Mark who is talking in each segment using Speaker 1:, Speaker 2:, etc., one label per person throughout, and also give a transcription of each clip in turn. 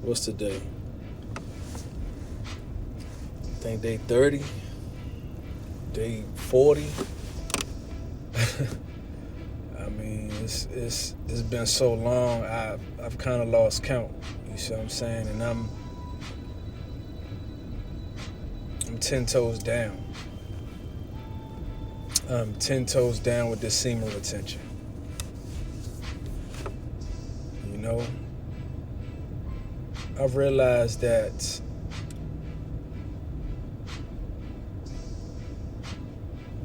Speaker 1: What's today? I think day 30, day 40. I mean, it's been so long. I've kind of lost count. You see what I'm saying? And I'm 10 toes down. I'm 10 toes down with this semen retention. You know, I've realized that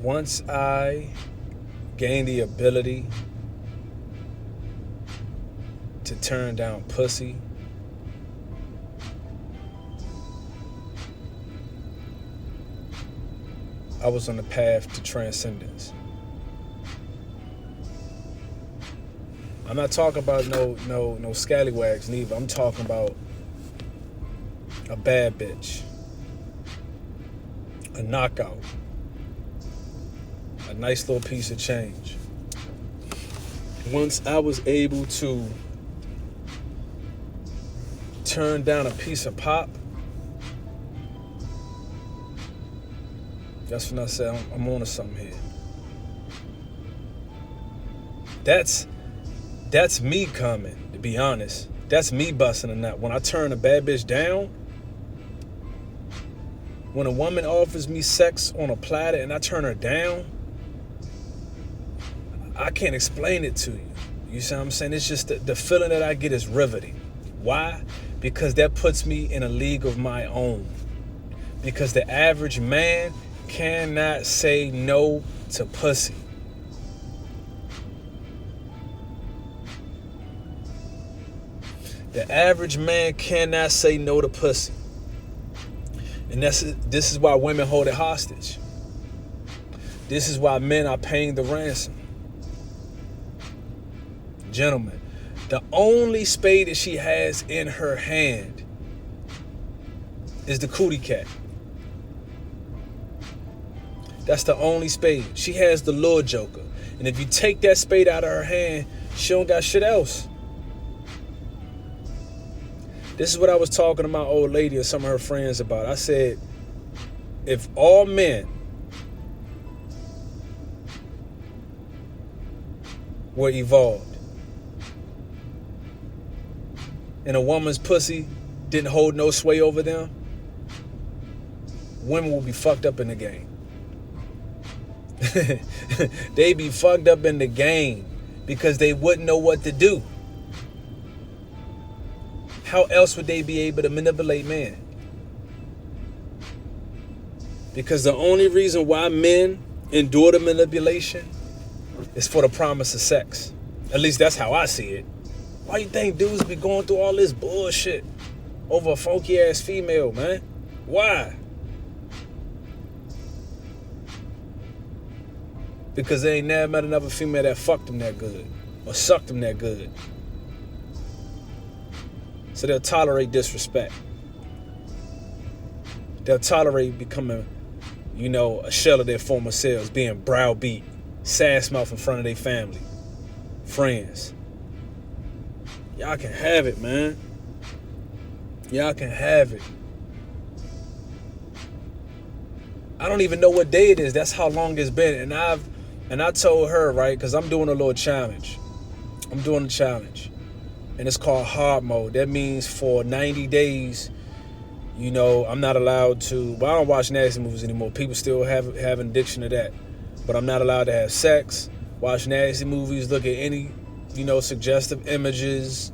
Speaker 1: once I gain the ability to turn down pussy, I was on the path to transcendence. I'm not talking about no scallywags neither. I'm talking about a bad bitch, a knockout, a nice little piece of change. Once I was able to turn down a piece of pop, that's when I said I'm on to something here. That's me coming, to be honest. That's me busting a nut. When I turn a bad bitch down, when a woman offers me sex on a platter and I turn her down, I can't explain it to you. You see what I'm saying? It's just the feeling that I get is riveting. Why? Because that puts me in a league of my own. Because the average man cannot say no to pussy. The average man cannot say no to pussy. And this is why women hold it hostage. This is why men are paying the ransom. Gentlemen, the only spade that she has in her hand is the cootie cat. That's the only spade. She has the lure joker. And if you take that spade out of her hand, she don't got shit else. This is what I was talking to my old lady and some of her friends about. I said, if all men were evolved and a woman's pussy didn't hold no sway over them, women will be fucked up in the game. They be fucked up in the game because they wouldn't know what to do. How else would they be able to manipulate men? Because the only reason why men endure the manipulation is for the promise of sex. At least that's how I see it. Why you think dudes be going through all this bullshit over a funky ass female, man? Why? Because they ain't never met another female that fucked them that good or sucked them that good. So they'll tolerate disrespect. They'll tolerate becoming, a shell of their former selves, being browbeat, sass mouth in front of their family, friends. Y'all can have it, man. Y'all can have it. I don't even know what day it is. That's how long it's been. And I told her, right, because I'm doing a little challenge. I'm doing a challenge. And it's called hard mode. That means for 90 days, I'm not allowed to. Well, I don't watch nasty movies anymore. People still have an addiction to that. But I'm not allowed to have sex, watch nasty movies, look at any, suggestive images.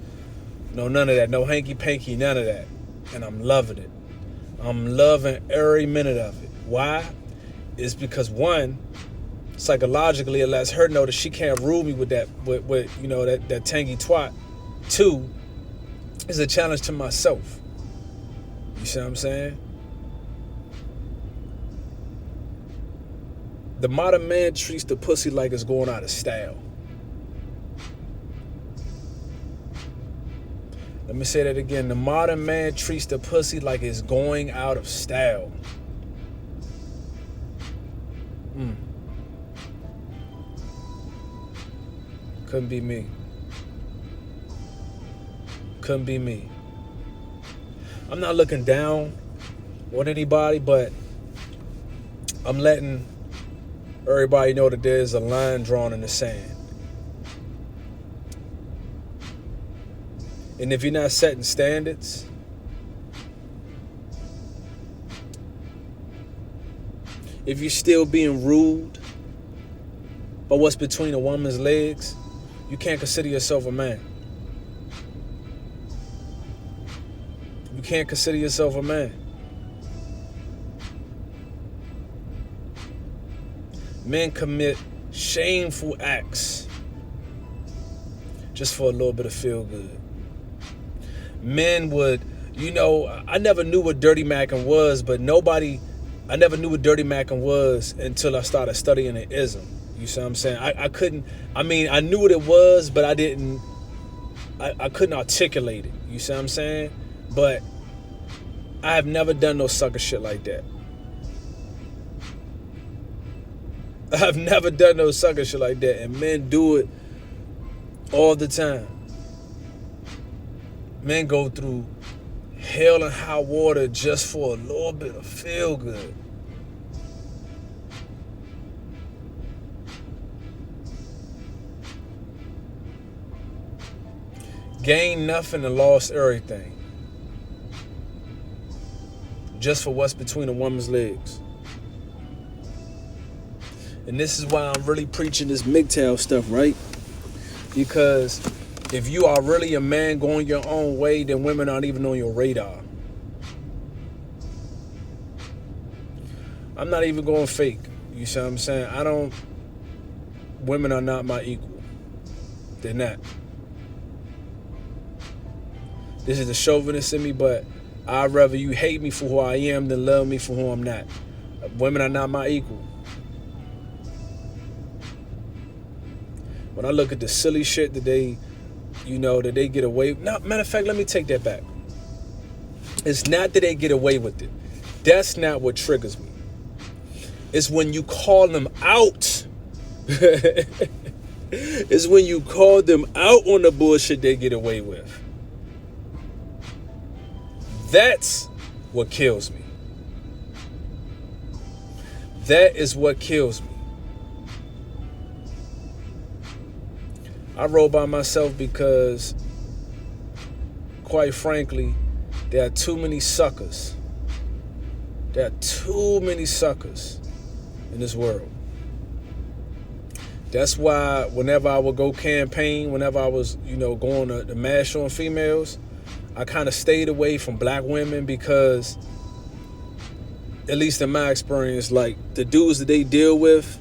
Speaker 1: None of that. No hanky-panky, none of that. And I'm loving it. I'm loving every minute of it. Why? It's because, one, psychologically, it lets her know that she can't rule me with that, that tangy twat. Two, it's a challenge to myself. You see what I'm saying? The modern man treats the pussy like it's going out of style. Let me say that again. The modern man treats the pussy like it's going out of style. Couldn't be me. Couldn't be me. I'm not looking down on anybody, but I'm letting everybody know that there's a line drawn in the sand. And if you're not setting standards, if you're still being ruled by what's between a woman's legs, you can't consider yourself a man. You can't consider yourself a man. Men commit shameful acts just for a little bit of feel good. Men would, I never knew what dirty macking was, but I never knew what dirty macking was until I started studying the ism. You see what I'm saying? I knew what it was, but I couldn't articulate it. You see what I'm saying? But I have never done no sucker shit like that. I've never done no sucker shit like that. And men do it all the time. Men go through hell and high water just for a little bit of feel good. Gained nothing and lost everything. Just for what's between a woman's legs. And this is why I'm really preaching this Mgtow stuff, right? Because if you are really a man going your own way, then women aren't even on your radar. I'm not even going fake. You see what I'm saying? Women are not my equal. They're not. This is the chauvinist in me, but I'd rather you hate me for who I am than love me for who I'm not. Women are not my equal. When I look at the silly shit that they get away with. No, matter of fact, let me take that back. It's not that they get away with it. That's not what triggers me. It's when you call them out. It's when you call them out on the bullshit they get away with. That's what kills me. That is what kills me. I roll by myself because, quite frankly, there are too many suckers. There are too many suckers in this world. That's why whenever I would go campaign, whenever I was, going to mash on females, I kind of stayed away from black women because, at least in my experience, like the dudes that they deal with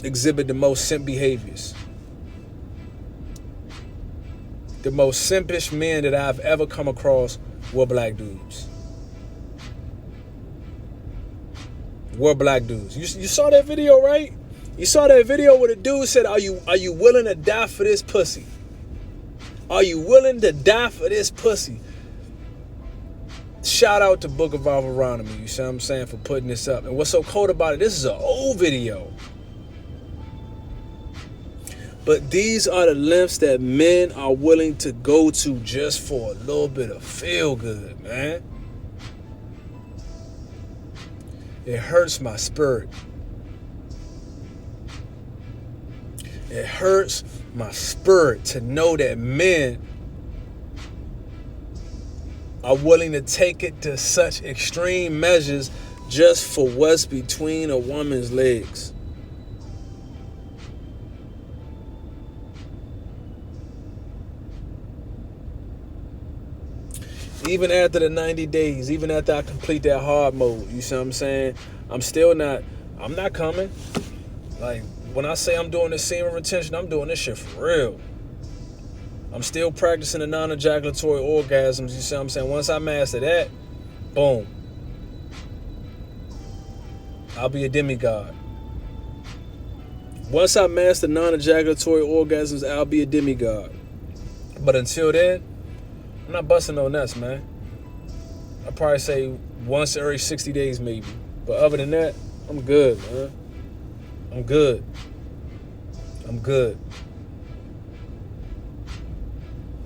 Speaker 1: exhibit the most simp behaviors. The most simpish men that I've ever come across were black dudes. You saw that video, right? You saw that video where the dude said, Are you willing to die for this pussy? Are you willing to die for this pussy? Shout out to Book of Deuteronomy, you see what I'm saying, for putting this up. And what's so cold about it, this is an old video. But these are the lengths that men are willing to go to just for a little bit of feel good, man. It hurts my spirit. It hurts my spirit to know that men are willing to take it to such extreme measures just for what's between a woman's legs. Even after the 90 days, even after I complete that hard mode, you see what I'm saying? I'm not coming. Like, when I say I'm doing this semen retention, I'm doing this shit for real. I'm still practicing the non-ejaculatory orgasms, you see what I'm saying? Once I master that, boom. I'll be a demigod. Once I master non-ejaculatory orgasms, I'll be a demigod. But until then, I'm not busting no nuts, man. I'll probably say once every 60 days maybe. But other than that, I'm good, man. I'm good.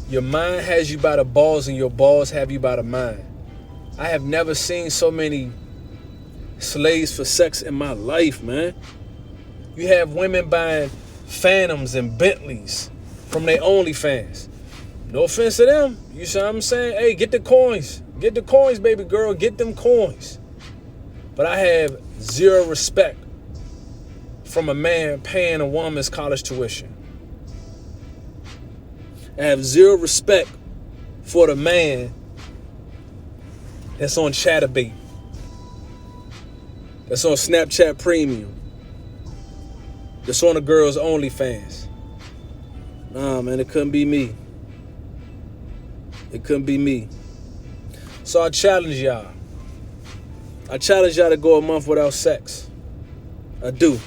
Speaker 1: Your mind has you by the balls and your balls have you by the mind. I have never seen so many slaves for sex in my life, man. You have women buying Phantoms and Bentleys from their OnlyFans. No offense to them. You see what I'm saying? Hey, get the coins. Get the coins, baby girl. Get them coins. But I have zero respect from a man paying a woman's college tuition. I have zero respect for the man that's on Chatterbait, that's on Snapchat Premium, that's on the girls' OnlyFans. Nah, man, it couldn't be me. It couldn't be me. So I challenge y'all. I challenge y'all to go a month without sex. I do.